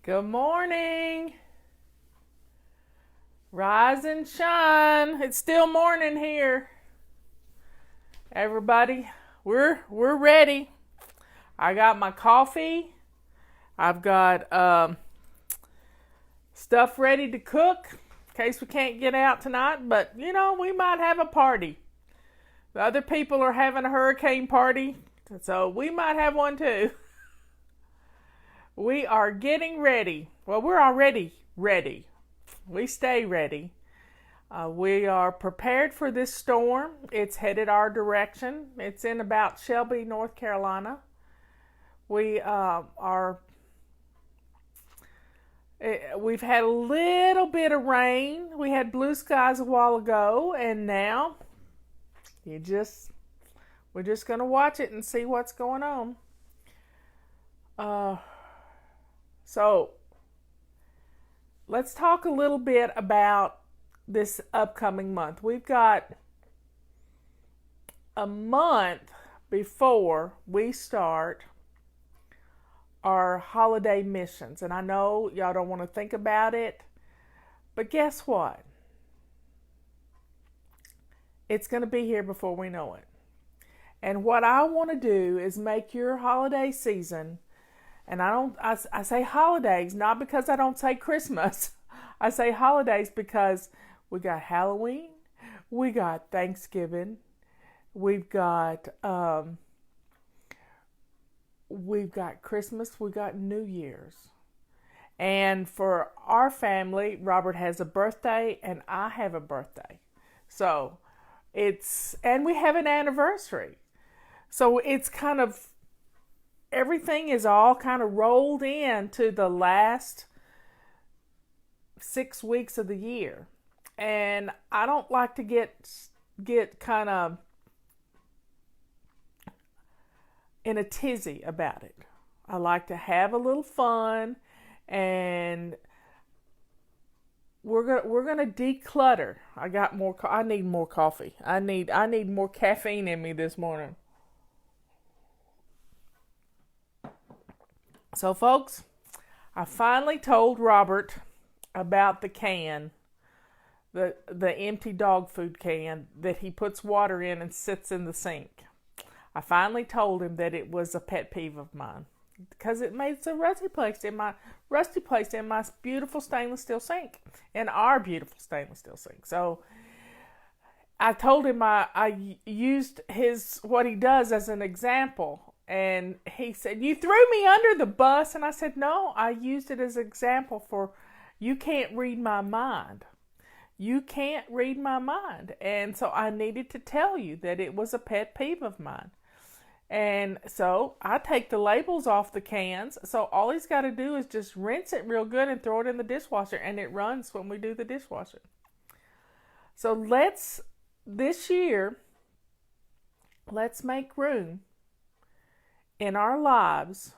Good morning. Rise and shine. It's still morning here. Everybody, we're ready. I got my coffee. I've got stuff ready to cook in case we can't get out tonight, but we might have a party. The other people are having a hurricane party, so we might have one too. We are getting ready. Well, we're already ready. We stay ready. We are prepared for this storm. It's headed our direction. It's in about Shelby, North Carolina. We we've had a little bit of rain. We had blue skies a while ago, and now we're just going to watch it and see what's going on. So let's talk a little bit about this upcoming month. We've got a month before we start our holiday missions. And I know y'all don't want to think about it, but guess what? It's going to be here before we know it. And what I want to do is make your holiday season, and I say holidays not because I don't say Christmas. I say holidays because we got Halloween, we got Thanksgiving, we've got Christmas, we got New Year's. And for our family, Robert has a birthday and I have a birthday. So and we have an anniversary. So it's kind of, everything is all kind of rolled into the last 6 weeks of the year. And I don't like to get kind of in a tizzy about it. I like to have a little fun, and we're gonna declutter. I need more coffee. I need more caffeine in me this morning. So folks, I finally told Robert about the can, the empty dog food can that he puts water in and sits in the sink. I finally told him that it was a pet peeve of mine because it makes a rusty place in my beautiful stainless steel sink, in our beautiful stainless steel sink. So I told him I used what he does as an example. And he said, "You threw me under the bus." And I said, "No, I used it as an example for, you can't read my mind. You can't read my mind." And so I needed to tell you that it was a pet peeve of mine. And so I take the labels off the cans. So all he's got to do is just rinse it real good and throw it in the dishwasher. And it runs when we do the dishwasher. So this year, let's make room in our lives.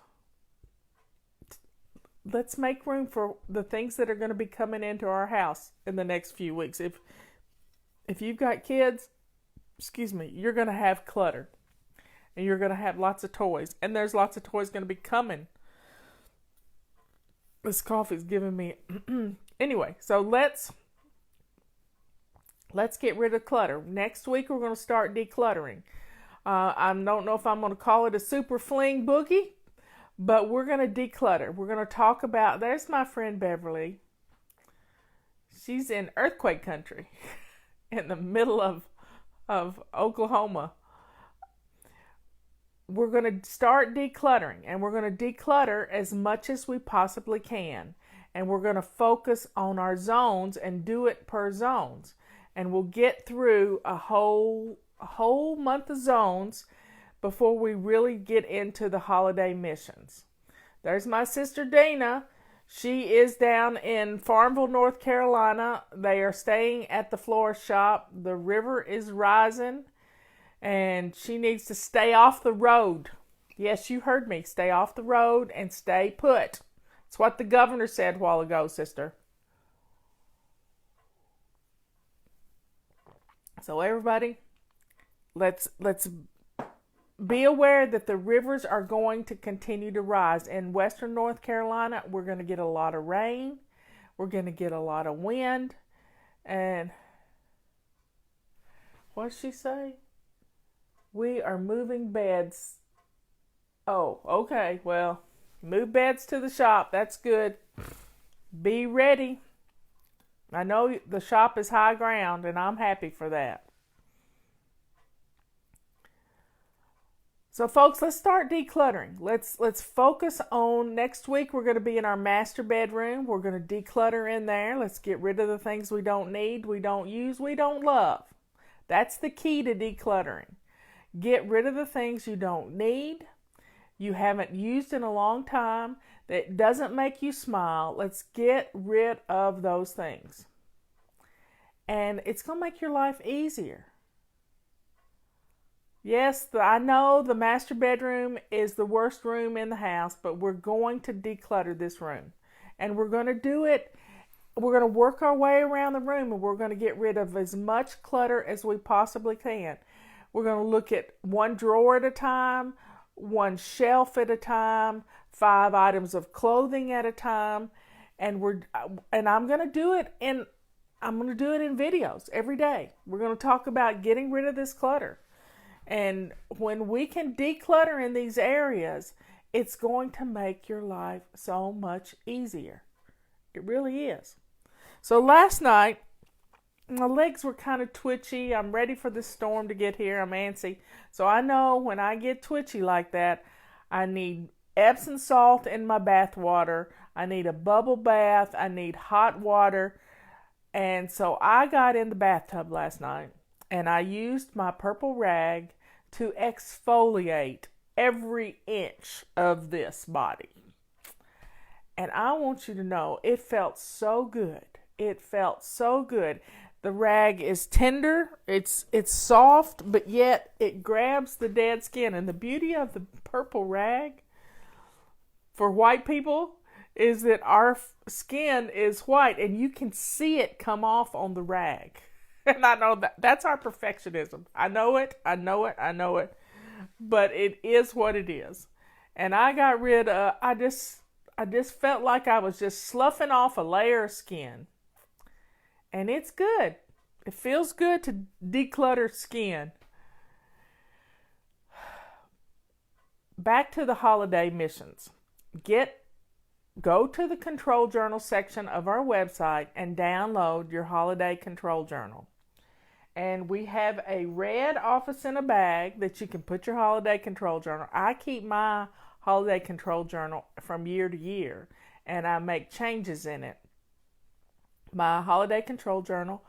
Let's make room for the things that are going to be coming into our house in the next few weeks. If you've got kids, you're going to have clutter. And you're going to have lots of toys. And there's lots of toys going to be coming. This coffee's giving me... Anyway, so let's get rid of clutter. Next week, we're going to start decluttering. I don't know if I'm going to call it a super fling boogie, but we're going to declutter. We're going to talk about... There's my friend Beverly. She's in earthquake country in the middle of Oklahoma. We're going to start decluttering, and we're going to declutter as much as we possibly can. And we're going to focus on our zones and do it per zones. And we'll get through a whole month of zones before we really get into the holiday missions. There's my sister Dana. She is down in Farmville, North Carolina. They are staying at the florist shop. The river is rising, and she needs to stay off the road. Yes, you heard me. Stay off the road and stay put. It's what the governor said a while ago, sister. So everybody, let's be aware that the rivers are going to continue to rise. In western North Carolina, we're going to get a lot of rain. We're going to get a lot of wind. And what did she say? We are moving beds. Oh, okay. Well, move beds to the shop. That's good. Be ready. I know the shop is high ground, and I'm happy for that. So, folks, let's start decluttering. Let's focus on next week. We're going to be in our master bedroom. We're going to declutter in there. Let's get rid of the things we don't need, we don't use, we don't love. That's the key to decluttering. Get rid of the things you don't need, you haven't used in a long time, that doesn't make you smile. Let's get rid of those things. And it's going to make your life easier. Yes, I know the master bedroom is the worst room in the house, but we're going to declutter this room. And we're going to do it. We're going to work our way around the room, and we're going to get rid of as much clutter as we possibly can. We're going to look at one drawer at a time, one shelf at a time, 5 items of clothing at a time, and I'm going to do it in videos every day. We're going to talk about getting rid of this clutter. And when we can declutter in these areas, it's going to make your life so much easier. It really is. So last night, my legs were kind of twitchy. I'm ready for the storm to get here. I'm antsy. So I know when I get twitchy like that, I need Epsom salt in my bath water. I need a bubble bath. I need hot water. And so I got in the bathtub last night, and I used my purple rag to exfoliate every inch of this body. And I want you to know, it felt so good. It felt so good. The rag is tender, it's soft, but yet it grabs the dead skin. And the beauty of the purple rag for white people is that our skin is white, and you can see it come off on the rag. And I know that's our perfectionism. I know it. But it is what it is. And I got rid of, I just felt like I was just sloughing off a layer of skin. And it's good. It feels good to declutter skin. Back to the holiday missions. Go to the control journal section of our website and download your holiday control journal. And we have a red office in a bag that you can put your holiday control journal. I keep my holiday control journal from year to year, and I make changes in it. My holiday control journal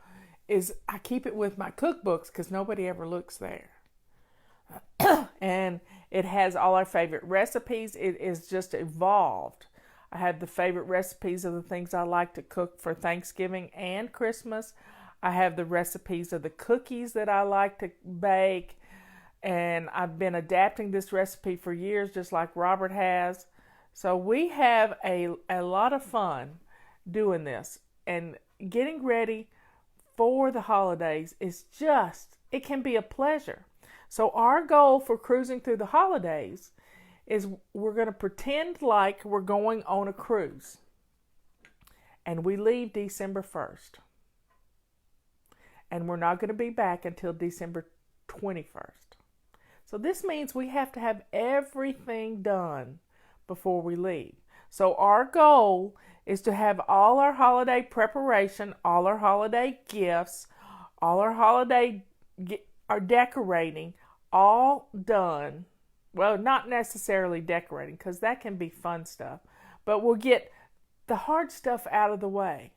I keep it with my cookbooks because nobody ever looks there. And it has all our favorite recipes. It is just evolved. I have the favorite recipes of the things I like to cook for Thanksgiving and Christmas. I have the recipes of the cookies that I like to bake. And I've been adapting this recipe for years, just like Robert has. So we have a lot of fun doing this. And getting ready for the holidays it can be a pleasure. So our goal for cruising through the holidays is we're going to pretend like we're going on a cruise. And we leave December 1st. And we're not going to be back until December 21st. So this means we have to have everything done before we leave. So our goal is to have all our holiday preparation, all our holiday gifts, all our our decorating, all done. Well, not necessarily decorating, because that can be fun stuff. But we'll get the hard stuff out of the way.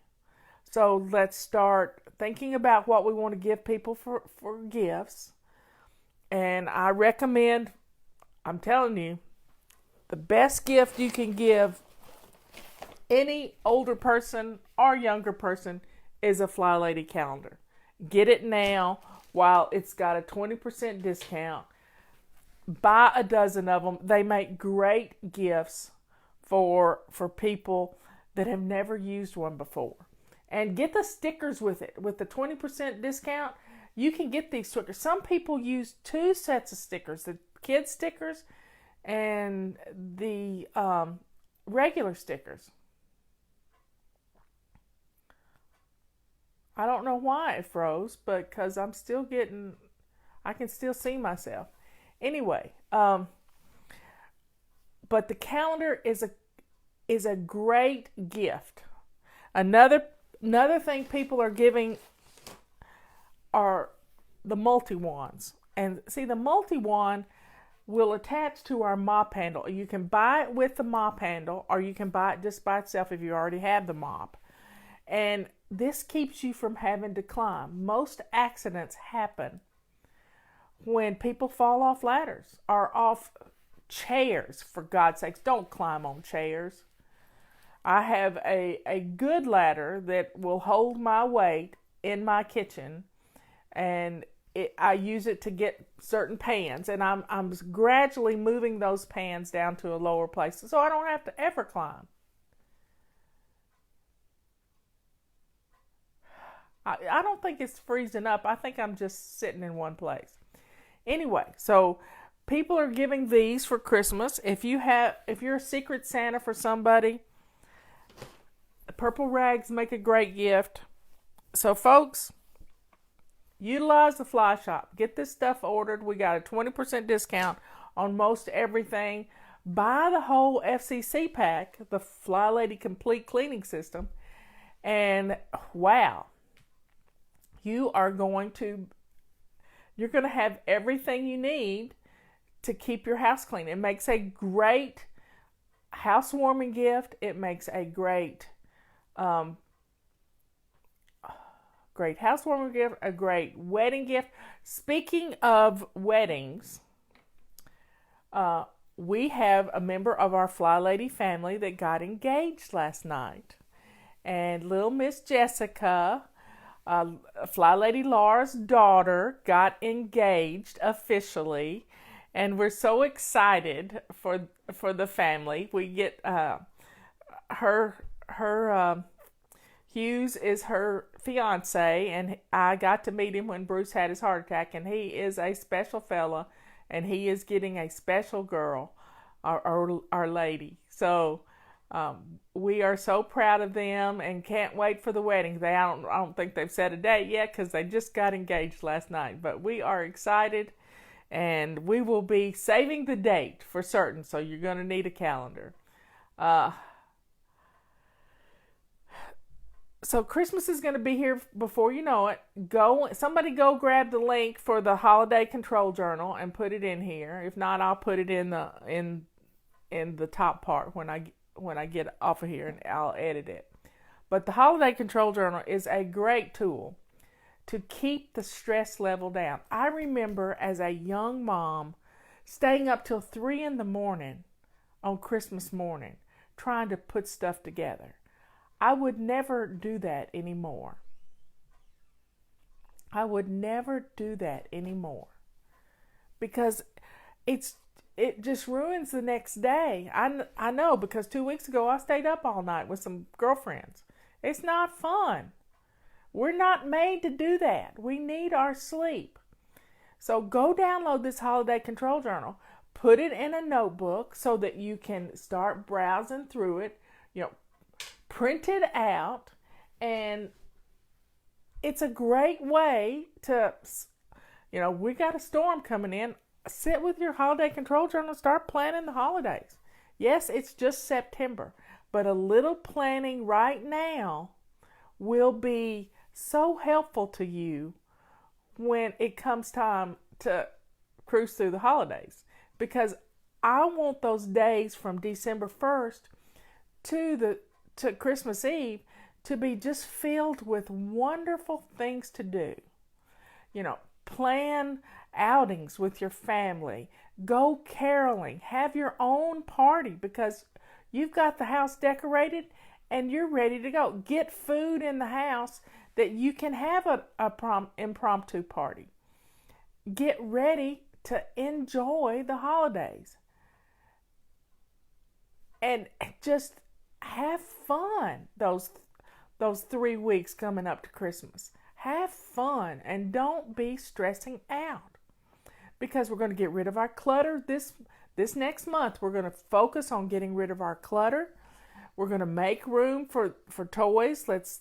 So let's start thinking about what we want to give people for gifts. And I recommend, I'm telling you, the best gift you can give any older person or younger person is a Fly Lady calendar. Get it now while it's got a 20% discount. Buy a dozen of them. They make great gifts for people that have never used one before. And get the stickers with it. With the 20% discount, you can get these stickers. Some people use 2 sets of stickers. kid stickers and the regular stickers. I don't know why it froze, but because I can still see myself. Anyway, but the calendar is a great gift. Another thing people are giving are the multi-wands. And see, the multi-wand will attach to our mop handle. You can buy it with the mop handle, or you can buy it just by itself if you already have the mop. And this keeps you from having to climb. Most accidents happen when people fall off ladders or off chairs. For God's sakes, don't climb on chairs. I have a good ladder that will hold my weight in my kitchen, and I use it to get certain pans, and I'm gradually moving those pans down to a lower place so I don't have to ever climb. I don't think it's freezing up. I think I'm just sitting in one place. Anyway, so people are giving these for Christmas. If you're a secret Santa for somebody, purple rags make a great gift. So folks, utilize the Fly Shop. Get this stuff ordered. We got a 20% discount on most everything. Buy the whole FCC pack, the Fly Lady Complete Cleaning System, and wow, you're going to have everything you need to keep your house clean. It makes a great housewarming gift. It makes a great housewarming gift, a great wedding gift. Speaking of weddings, we have a member of our Fly Lady family that got engaged last night. And little Miss Jessica, Fly Lady Laura's daughter, got engaged officially. And we're so excited for the family. We get her Hughes is her fiance, and I got to meet him when Bruce had his heart attack, and he is a special fella, and he is getting a special girl, our lady. So we are so proud of them and can't wait for the wedding. I don't think they've set a date yet because they just got engaged last night, but we are excited, and we will be saving the date for certain, so you're going to need a calendar. So Christmas is going to be here before you know it. Somebody go grab the link for the holiday control journal and put it in here. If not, I'll put it in the top part when I get off of here, and I'll edit it. But the holiday control journal is a great tool to keep the stress level down. I remember as a young mom staying up till 3 a.m. on Christmas morning trying to put stuff together. I would never do that anymore. Because it just ruins the next day. I know, because 2 weeks ago I stayed up all night with some girlfriends. It's not fun. We're not made to do that. We need our sleep. So go download this holiday control journal. Put it in a notebook so that you can start browsing through it. Print it out, and it's a great way to, we got a storm coming in. Sit with your holiday control journal and start planning the holidays. Yes, it's just September, but a little planning right now will be so helpful to you when it comes time to cruise through the holidays. Because I want those days from December 1st to Christmas Eve to be just filled with wonderful things to do. Plan outings with your family. Go caroling. Have your own party because you've got the house decorated and you're ready to go. Get food in the house that you can have a impromptu party. Get ready to enjoy the holidays. And just have fun those 3 weeks coming up to Christmas. Have fun and don't be stressing out. because we're going to get rid of our clutter this next month. We're going to focus on getting rid of our clutter. We're going to make room for toys. Let's,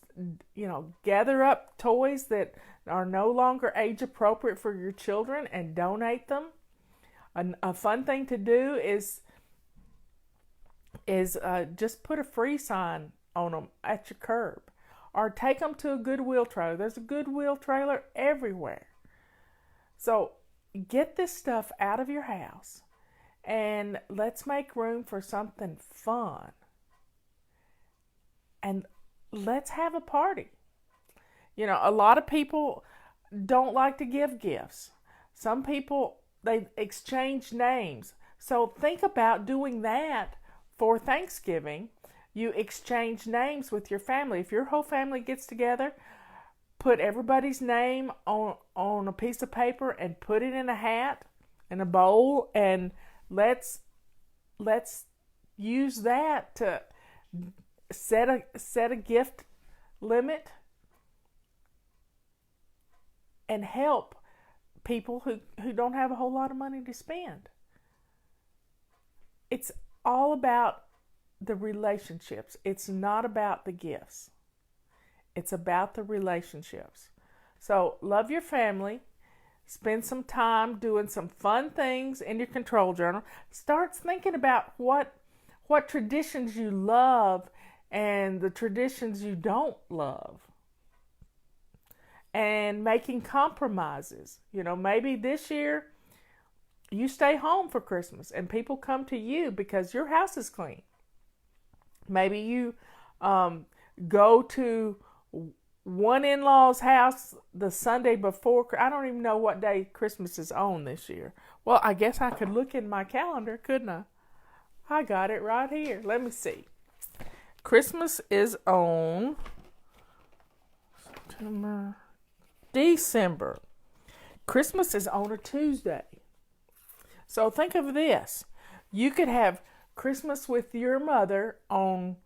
gather up toys that are no longer age appropriate for your children and donate them. A fun thing to do is just put a free sign on them at your curb, or take them to a Goodwill trailer. There's a Goodwill trailer everywhere. So get this stuff out of your house and let's make room for something fun. And let's have a party. A lot of people don't like to give gifts. Some people, they exchange names. So think about doing that for Thanksgiving. You exchange names with your family. If your whole family gets together, put everybody's name on a piece of paper and put it in a hat, in a bowl, and let's use that to set a gift limit and help people who don't have a whole lot of money to spend. It's all about the relationships. It's not about the gifts. It's about the relationships. So love your family. Spend some time doing some fun things in your control journal. Start thinking about what traditions you love and the traditions you don't love. And making compromises. Maybe this year you stay home for Christmas and people come to you because your house is clean. Maybe you go to one in-law's house the Sunday before. I don't even know what day Christmas is on this year. Well, I guess I could look in my calendar, couldn't I? I got it right here. Let me see. Christmas is on December. Christmas is on a Tuesday. So think of this. You could have Christmas with your mother on,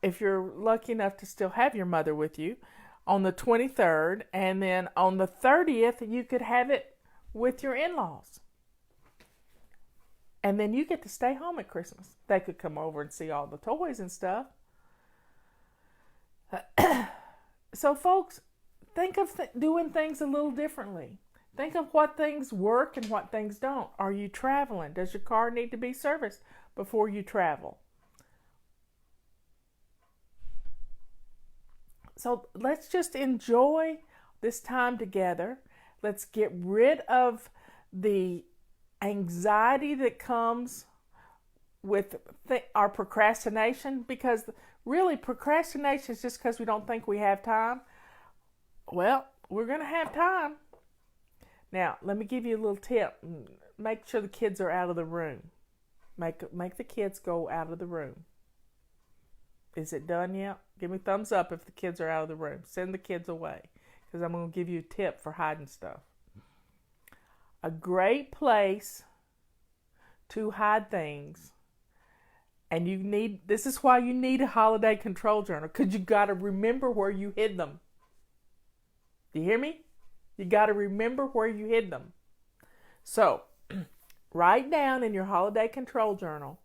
if you're lucky enough to still have your mother with you, on the 23rd, and then on the 30th you could have it with your in-laws. And then you get to stay home at Christmas. They could come over and see all the toys and stuff. So folks, think of doing things a little differently. Think of what things work and what things don't. Are you traveling? Does your car need to be serviced before you travel? So let's just enjoy this time together. Let's get rid of the anxiety that comes with our procrastination, because really procrastination is just because we don't think we have time. Well, we're going to have time. Now, let me give you a little tip. Make sure the kids are out of the room. Make the kids go out of the room. Is it done yet? Give me a thumbs up if the kids are out of the room. Send the kids away, because I'm going to give you a tip for hiding stuff. A great place to hide things, and this is why you need a holiday control journal, because you got to remember where you hid them. Do you hear me? You got to remember where you hid them. So, write down in your holiday control journal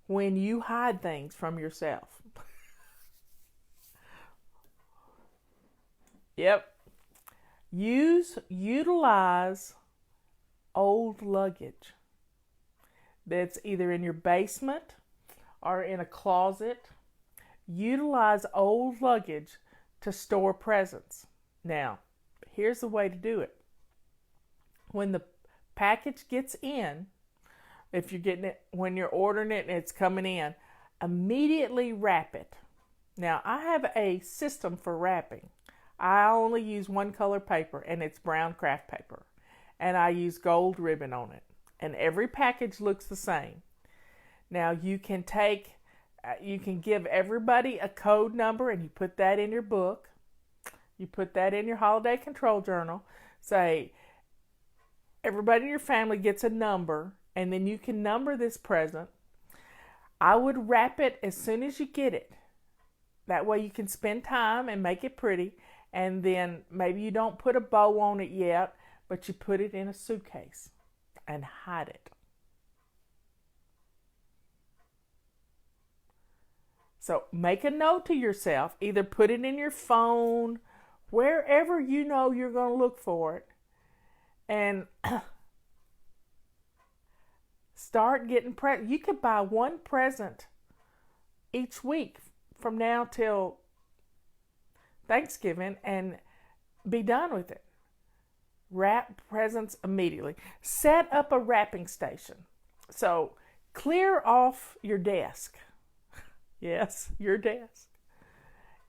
when you hide things from yourself. Yep. Utilize old luggage that's either in your basement or in a closet. Utilize old luggage to store presents. Now, here's the way to do it. When the package gets in, if you're getting it, when you're ordering it and it's coming in, immediately wrap it. Now, I have a system for wrapping. I only use one color paper, and it's brown craft paper. And I use gold ribbon on it. And every package looks the same. Now, you can give everybody a code number, and you put that in your book. You put that in your holiday control journal. Say, everybody in your family gets a number, and then you can number this present. I would wrap it as soon as you get it. That way you can spend time and make it pretty. And then maybe you don't put a bow on it yet, but you put it in a suitcase. and hide it. So make a note to yourself, either put it in your phone, wherever you know you're going to look for it, and start getting presents. You could buy one present each week from now till Thanksgiving and be done with it. Wrap presents immediately. Set up a wrapping station. So clear off your desk. Yes, your desk.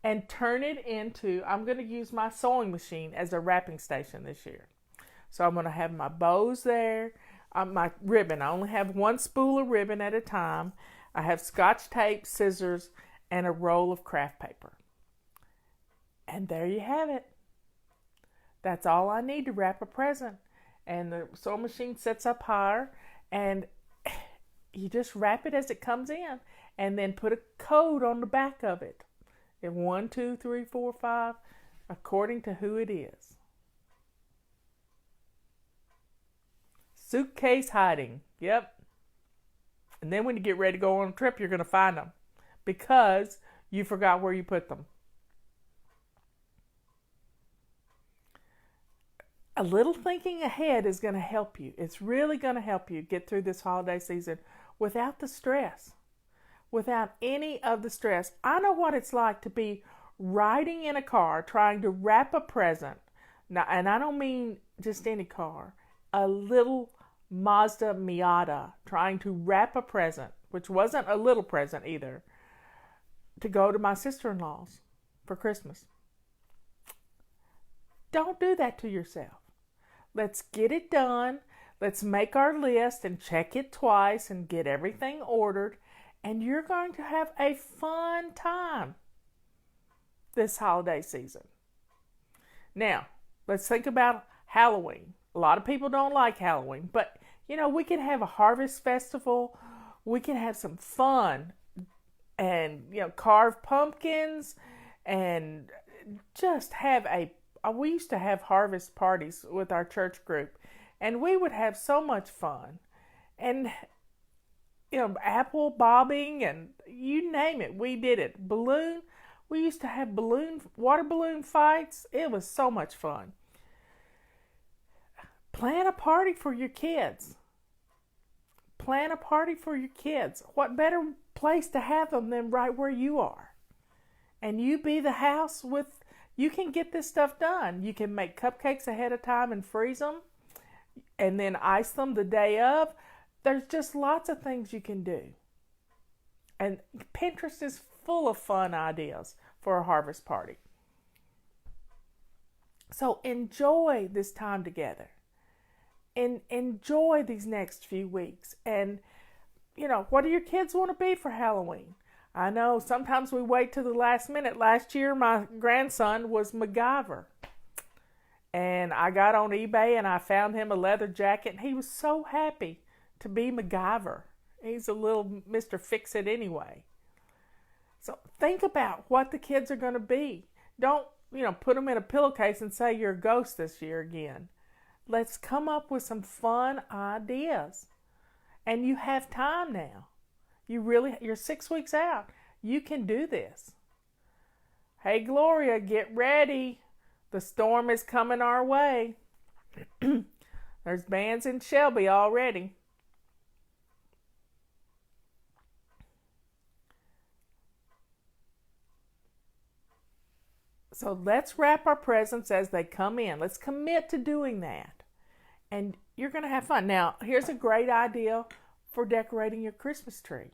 And turn it into, I'm going to use my sewing machine as a wrapping station this year. So I'm going to have my bows there, my ribbon. I only have one spool of ribbon at a time. I have Scotch tape, scissors, and a roll of craft paper. And there you have it. That's all I need to wrap a present. And the sewing machine sets up higher, and you just wrap it as it comes in, and then put a code on the back of it. In 1, 2, 3, 4, 5, according to who it is. Suitcase hiding. Yep. And then when you get ready to go on a trip, you're going to find them because you forgot where you put them. A little thinking ahead is going to help you. It's really going to help you get through this holiday season without the stress. Without any of the stress. I know what it's like to be riding in a car trying to wrap a present. Now, and I don't mean just any car. A little Mazda Miata trying to wrap a present, which wasn't a little present either, to go to my sister-in-law's for Christmas. Don't do that to yourself. Let's get it done. Let's make our list and check it twice and get everything ordered. And you're going to have a fun time this holiday season. Now, let's think about Halloween. A lot of people don't like Halloween, but we can have a harvest festival. We can have some fun and, carve pumpkins and just have we used to have harvest parties with our church group, and we would have so much fun. And apple bobbing and you name it, we did it. We used to have water balloon fights. It was so much fun. Plan a party for your kids. Plan a party for your kids. What better place to have them than right where you are? And you be the house you can get this stuff done. You can make cupcakes ahead of time and freeze them and then ice them the day of. There's just lots of things you can do. And Pinterest is full of fun ideas for a harvest party. So enjoy this time together. And enjoy these next few weeks. And, what do your kids want to be for Halloween? I know sometimes we wait till the last minute. Last year, my grandson was MacGyver. And I got on eBay and I found him a leather jacket. And he was so happy to be MacGyver. He's a little Mr. Fix-It anyway. So think about what the kids are going to be. Don't, put them in a pillowcase and say you're a ghost this year again. Let's come up with some fun ideas. And you have time now. You're 6 weeks out. You can do this. Hey, Gloria, get ready. The storm is coming our way. There's bands in Shelby already. So let's wrap our presents as they come in. Let's commit to doing that. And you're going to have fun. Now, here's a great idea for decorating your Christmas tree.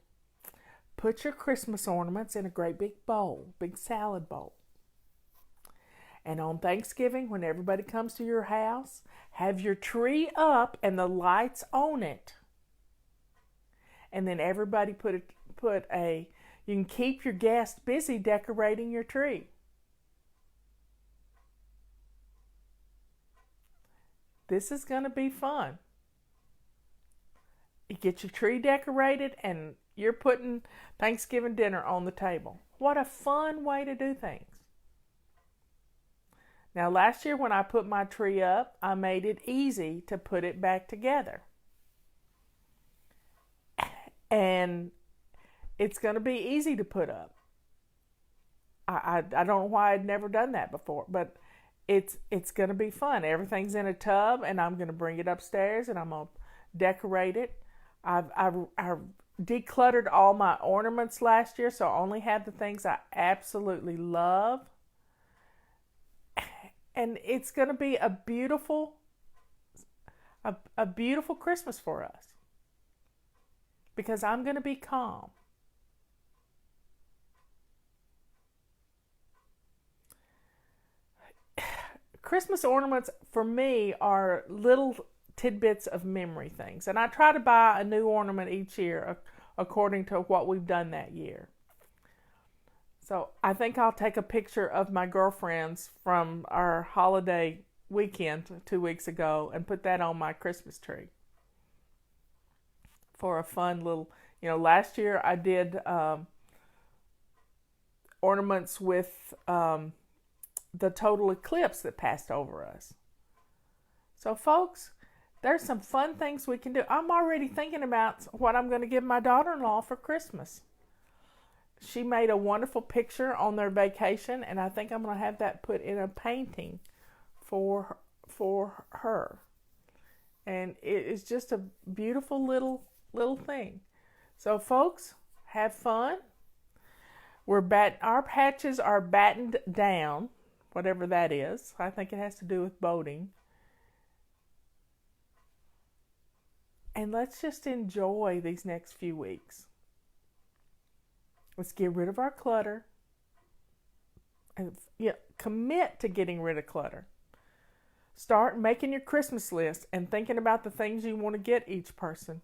Put your Christmas ornaments in a great big bowl, big salad bowl. And on Thanksgiving, when everybody comes to your house, have your tree up and the lights on it. And then everybody you can keep your guests busy decorating your tree. This is going to be fun. You get your tree decorated and you're putting Thanksgiving dinner on the table. What a fun way to do things. Now, last year when I put my tree up, I made it easy to put it back together. And it's going to be easy to put up. I don't know why I'd never done that before, but it's going to be fun. Everything's in a tub, and I'm going to bring it upstairs, and I'm going to decorate it. I've decluttered all my ornaments last year, so I only have the things I absolutely love. And it's going to be a beautiful Christmas for us, because I'm going to be calm. Christmas ornaments for me are little tidbits of memory things, and I try to buy a new ornament each year according to what we've done that year. So I think I'll take a picture of my girlfriends from our holiday weekend 2 weeks ago and put that on my Christmas tree for a fun little, last year I did ornaments with the total eclipse that passed over us. So folks, there's some fun things we can do. I'm already thinking about what I'm going to give my daughter-in-law for Christmas. She made a wonderful picture on their vacation, and I think I'm going to have that put in a painting for her. And it is just a beautiful little thing. So folks, have fun. Our patches are battened down, whatever that is. I think it has to do with boating. And let's just enjoy these next few weeks. Let's get rid of our clutter. And commit to getting rid of clutter. Start making your Christmas list and thinking about the things you want to get each person.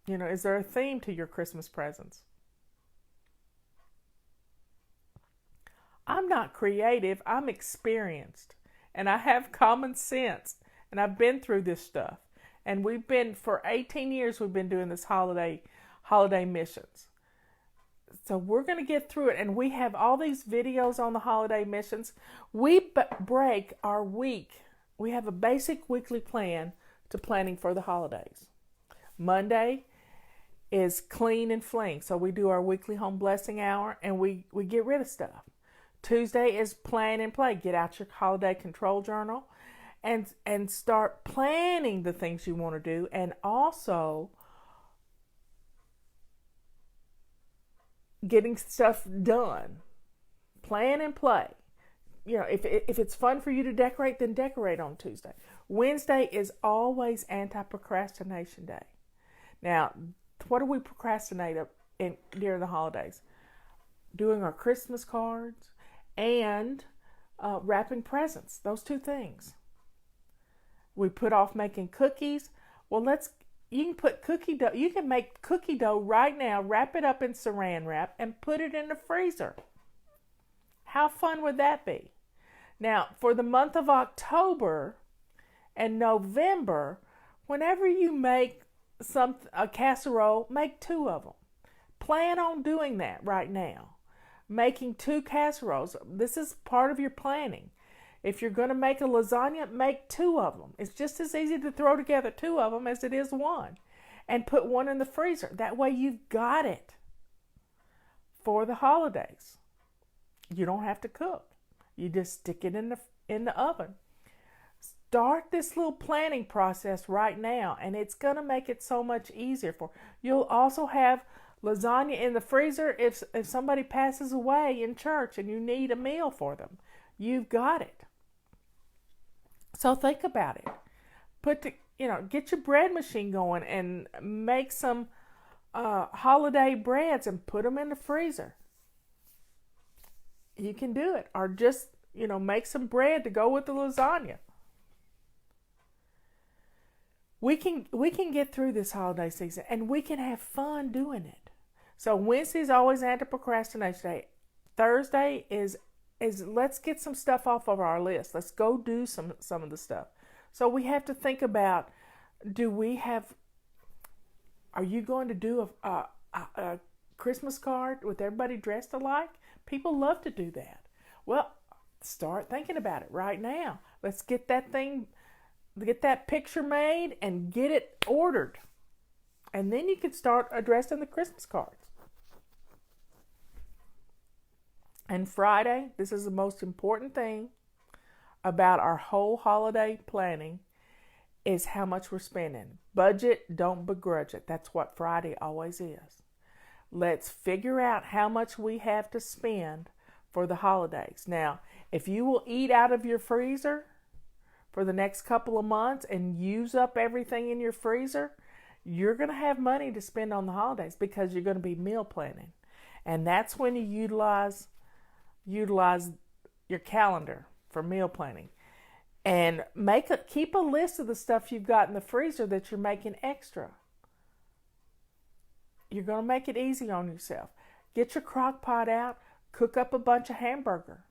Is there a theme to your Christmas presents? I'm not creative, I'm experienced. And I have common sense. And I've been through this stuff. And for 18 years, we've been doing this holiday missions. So we're going to get through it. And we have all these videos on the holiday missions. We break our week. We have a basic weekly plan to planning for the holidays. Monday is clean and fling. So we do our weekly home blessing hour and we get rid of stuff. Tuesday is plan and play. Get out your holiday control journal and start planning the things you want to do, and also getting stuff done. Plan and play. If it's fun for you to decorate, then decorate on Tuesday. Wednesday is always anti-procrastination day. Now, what do we procrastinate during the holidays? Doing our Christmas cards and wrapping presents. Those two things. We put off making cookies. Well, you can put cookie dough. You can make cookie dough right now, wrap it up in saran wrap, and put it in the freezer. How fun would that be? Now, for the month of October and November, whenever you make a casserole, make 2 of them. Plan on doing that right now. Making 2 casseroles. This is part of your planning. If you're going to make a lasagna, make 2 of them. It's just as easy to throw together 2 of them as it is 1. And put 1 in the freezer. That way you've got it for the holidays. You don't have to cook. You just stick it in the oven. Start this little planning process right now, and it's going to make it so much easier for you. You'll also have lasagna in the freezer if somebody passes away in church and you need a meal for them. You've got it. So think about it. Get your bread machine going and make some holiday breads and put them in the freezer. You can do it. Or just, make some bread to go with the lasagna. We can get through this holiday season and we can have fun doing it. So Wednesday is always anti-procrastination day. Thursday is let's get some stuff off of our list. Let's go do some of the stuff. So we have to think about, are you going to do a Christmas card with everybody dressed alike? People love to do that. Well, start thinking about it right now. Let's get that picture made and get it ordered. And then you can start addressing the Christmas cards. And Friday, this is the most important thing about our whole holiday planning, is how much we're spending. Budget, don't begrudge it. That's what Friday always is. Let's figure out how much we have to spend for the holidays. Now, if you will eat out of your freezer for the next couple of months and use up everything in your freezer, you're going to have money to spend on the holidays because you're going to be meal planning. And that's when you utilize your calendar for meal planning. And keep a list of the stuff you've got in the freezer that you're making extra. You're going to make it easy on yourself. Get your crock pot out, cook up a bunch of hamburger.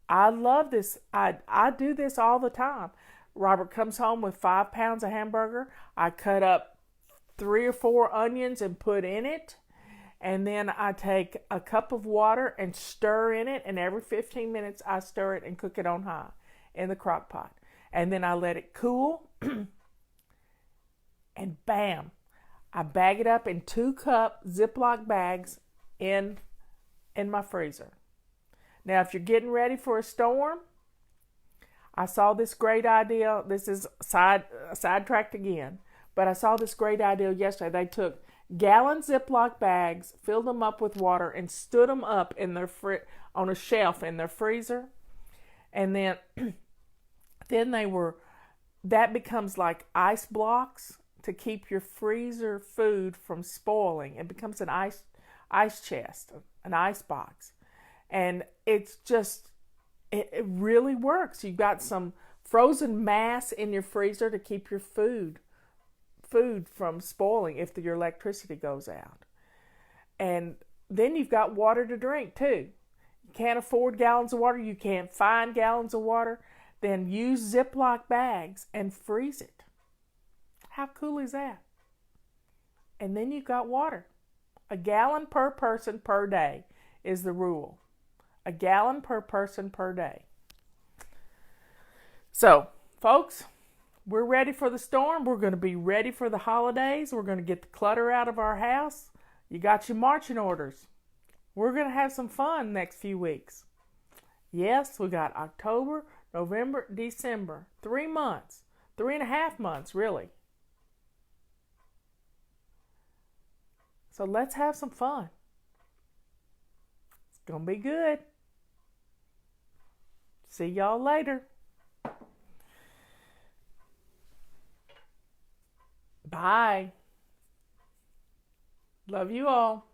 I love this. I do this all the time. Robert comes home with 5 pounds of hamburger. I cut up 3 or 4 onions and put in it. And then I take a cup of water and stir in it. And every 15 minutes I stir it and cook it on high in the crock pot. And then I let it cool. And bam, I bag it up in 2-cup Ziploc bags in my freezer. Now, if you're getting ready for a storm, I saw this great idea. This is sidetracked again, but I saw this great idea yesterday. They took gallon Ziploc bags, filled them up with water, and stood them up in their on a shelf in their freezer, and then that becomes like ice blocks to keep your freezer food from spoiling. It becomes an ice chest, an ice box. And it's just, it really works. You've got some frozen mass in your freezer to keep your food from spoiling if your electricity goes out. And then you've got water to drink too. You can't afford gallons of water, you can't find gallons of water, then use Ziploc bags and freeze it. How cool is that? And then you've got water. A gallon per person per day is the rule. A gallon per person per day. So, folks, we're ready for the storm. We're going to be ready for the holidays. We're going to get the clutter out of our house. You got your marching orders. We're going to have some fun next few weeks. Yes, we got October, November, December. 3 months. 3.5 months, really. So let's have some fun. It's going to be good. See y'all later. Bye. Love you all.